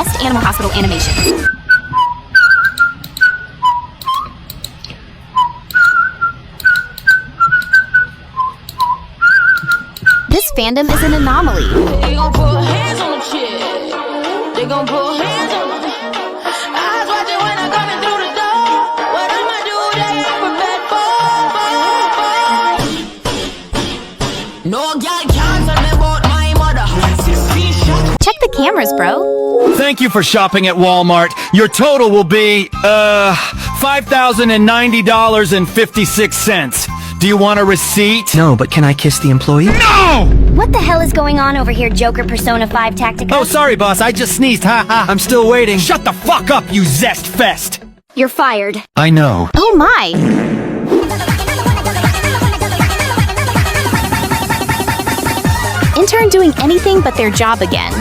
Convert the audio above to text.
best Animal Hospital animations. This fandom is an anomaly. They gon' put hands on the chick. They gon' put hands on the eyes watching when I'm coming through the door. What I'ma do, they ain't prepared for. No girl can't tell me about my mother. 16 shots. Check the cameras, bro. Thank you for shopping at Walmart. Your total will be, $5,090.56. Do you want a receipt? No, but can I kiss the employee? No! What the hell is going on over here, Joker Persona 5 Tactica? Oh, sorry, boss. I just sneezed. Ha ha. I'm still waiting. Shut the fuck up, you zest fest! You're fired. I know. Oh my! Intern doing anything but their job again.